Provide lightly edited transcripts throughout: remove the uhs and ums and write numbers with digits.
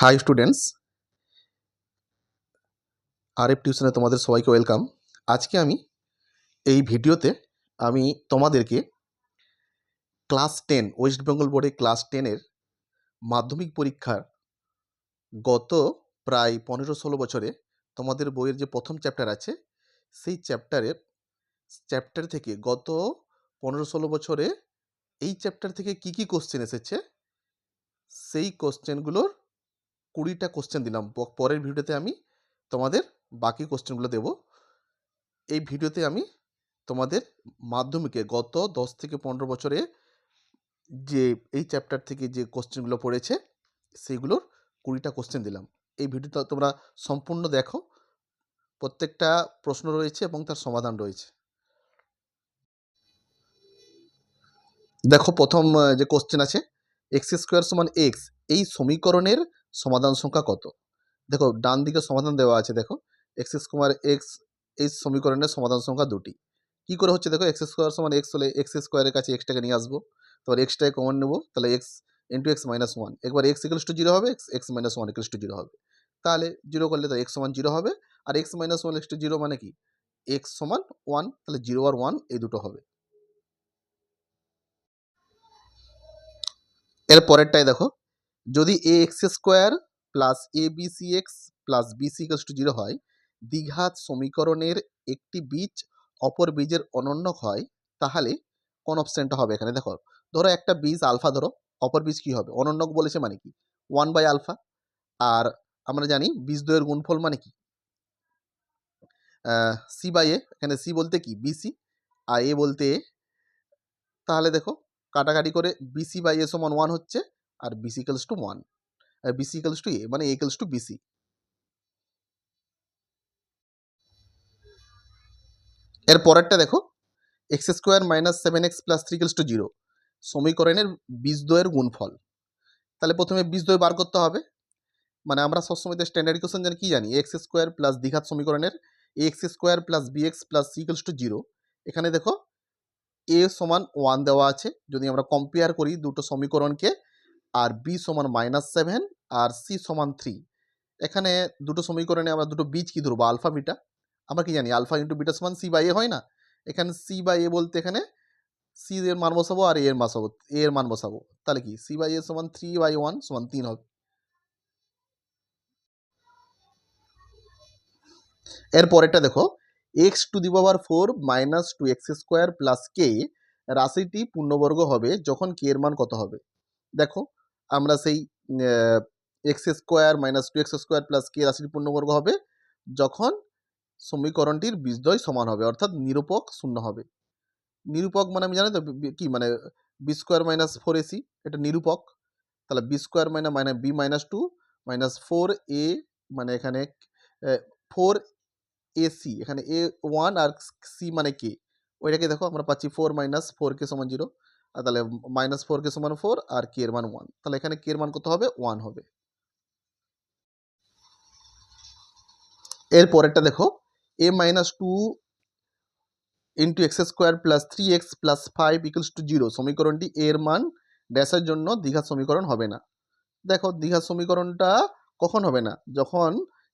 High students, RF টিউশনে তোমাদের সবাইকে ওয়েলকাম। আজকে এই ভিডিওতে আমি তোমাদেরকে ক্লাস 10 ওয়েস্ট বেঙ্গল বোর্ডে ক্লাস 10-এর মাধ্যমিক পরীক্ষার গত প্রায় 15-16 বছরে তোমাদের বইয়ের যে প্রথম চ্যাপ্টার আছে সেই চ্যাপ্টার থেকে গত 15-16 বছরে এই চ্যাপ্টার থেকে কি কি কোশ্চেন এসেছে সেই কোশ্চেনগুলোর 20টা কোশ্চেন দিলাম। পরের ভিডিওতে আমি তোমাদের বাকি কোশ্চেনগুলো দেব। এই ভিডিওতে আমি তোমাদের মাধ্যমিকে গত 10 থেকে 15 বছরে যে এই চ্যাপ্টার থেকে যে কোশ্চেনগুলো পড়েছে সেইগুলোর 20টা কোশ্চেন দিলাম। এই ভিডিওটা তোমরা সম্পূর্ণ দেখো, প্রত্যেকটা প্রশ্ন রয়েছে এবং তার সমাধান রয়েছে। দেখো, প্রথম যে কোশ্চেন আছে, এক্স স্কোয়ার সমান এক্স এই সমীকরণের সমাধান সংখ্যা কত? দেখো, ডান দিকে সমাধান দেওয়া আছে। দেখো, এক্স স্কোয়ার এক্স এই সমীকরণের সমাধান সংখ্যা দুটি। কি করে হচ্ছে দেখো, এক্স স্কোয়ার সমান এক্স হলে এক্স স্কোয়ারের কাছে এক্সটাকে নিয়ে আসবো, তারপর এক্সটাকে কমন নেবো, তাহলে x into x minus one. একবার এক্স ইকুয়ালস টু জিরো হবে, x minus one equals to zero হবে। তাহলে জিরো করলে তাহলে এক্স সমান জিরো হবে, আর x minus one equals to zero মানে কি এক্স সমান ওয়ান, তাহলে জিরো আর ওয়ান এই দুটো হবে। এর পরেরটাই দেখো, যদি a x square plus a b c x plus b c equals to zero হয়, দ্বিঘাত সমীকরণের একটি বীজ অপর বীজের অনন্যক হয়, তাহলে কোন অপশনটা হবে? এখানে দেখো, ধরো একটা বীজ আলফা, ধরো অপর বীজ কি হবে? অনন্যক বলেছে মানে কি ওয়ান বাই আলফা। আর আমরা জানি বীজদ্বয়ের গুণফল মানে কি সি বাই এ। এখানে সি বলতে কি বিসি, আর এ বলতে এ। তাহলে দেখো, কাটাকাটি করে বিসি বাই এ সমান ওয়ান হচ্ছে, আর bc equals to one, bc equals to a মানে এ ইকুয়ালস টু বিসি। এর পরেরটা দেখো, x square minus seven x plus three equals to zero সমীকরণের বীজদ্বয়ের গুণফল। তাহলে প্রথমে বীজদ্বয় বার করতে হবে। মানে আমরা সবসময় স্ট্যান্ডার্ড ইকুয়েশন জানি, কি জানি, এক্স স্কোয়ার প্লাস দ্বিঘাত সমীকরণের x square plus b x plus c equals to zero. এখানে দেখো, এ সমান ওয়ান দেওয়া আছে, যদি আমরা কম্পেয়ার করি দুটো সমীকরণকে, আর বি সমান মাইনাস সেভেন আর সি সমান থ্রি। এখানে দুটো সমীকরণে আমরা দুটো বীজ কি ধরবো? Alpha beta. আমরা কি জানি আলফা ইন্টু বিটা সমান সি বাই এ হয় না? এখানে সি বাই এ বলতে এখানে সি এর মান বসাবো আর এ এর মান বসাবো। তাহলে কি সি বাই এ সমান থ্রি বাই ওয়ান সমান তিন হবে। এর পরেরটা দেখো, x to the power four minus two x square plus k রাশিটি পূর্ণবর্গ হবে যখন কে এর মান কত হবে? দেখো, আমরা সেই x square minus two x square plus k রাশিটি পূর্ণবর্গ হবে যখন সমীকরণটির বীজদ্বয় সমান হবে, অর্থাৎ নিরূপক শূন্য হবে। নিরূপক মানে আমি জানি তো কি মানে, b square minus four ac এটা নিরূপক। তাহলে বি স্কোয়ার মানে b minus two minus four a, মানে এখানে ফোর এ সি, এখানে এ ওয়ান আর সি মানে কে, ওইটাকে দেখো আমরা পাচ্ছি ফোর মাইনাস ফোর কে সমান জিরো। আর তাহলে মাইনাস ফোর কে সমান ফোর আর কে এর মান ওয়ান, তাহলে এখানে কে এর মান কত হবে? ওয়ান হবে। এর পরেরটা দেখো, a minus two into x square plus three x plus five equals to zero সমীকরণটি এর মান ড্যাশের জন্য দ্বিঘাত সমীকরণ হবে না। দেখো, দ্বিঘাত সমীকরণটা কখন হবে না? যখন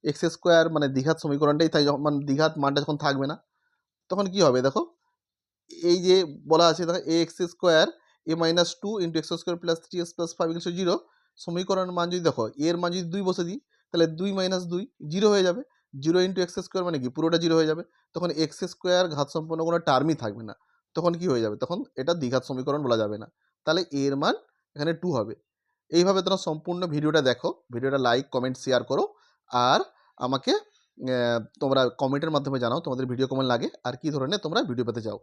এক্স স্কোয়ার মানে দ্বিঘাত সমীকরণটাই তাই, যখন মানে দ্বিঘাত মানটা যখন থাকবে না, তখন কি হবে? দেখো, এই যে বলা আছে, দেখো a x square a minus two into x square plus three x plus five equals to zero সমীকরণের মান যদি দেখো এর মান যদি দুই বসে দিই, তাহলে দুই মাইনাস দুই জিরো হয়ে যাবে। জিরো ইন্টু এক্স স্কোয়ার মানে কি পুরোটা জিরো হয়ে যাবে, তখন এক্স স্কোয়ার ঘাত সম্পন্ন কোনো টার্মই থাকবে না। তখন কি হয়ে যাবে? তখন এটা দ্বিঘাত সমীকরণ বলা যাবে না। তাহলে এর মান এখানে টু হবে। এইভাবে তোমরা সম্পূর্ণ ভিডিওটা দেখো, ভিডিওটা লাইক কমেন্ট শেয়ার করো, আর আমাকে তোমরা কমেন্টের মাধ্যমে জানাও তোমাদের ভিডিও কেমন লাগে আর কি ধরনের তোমরা ভিডিও পেতে চাও।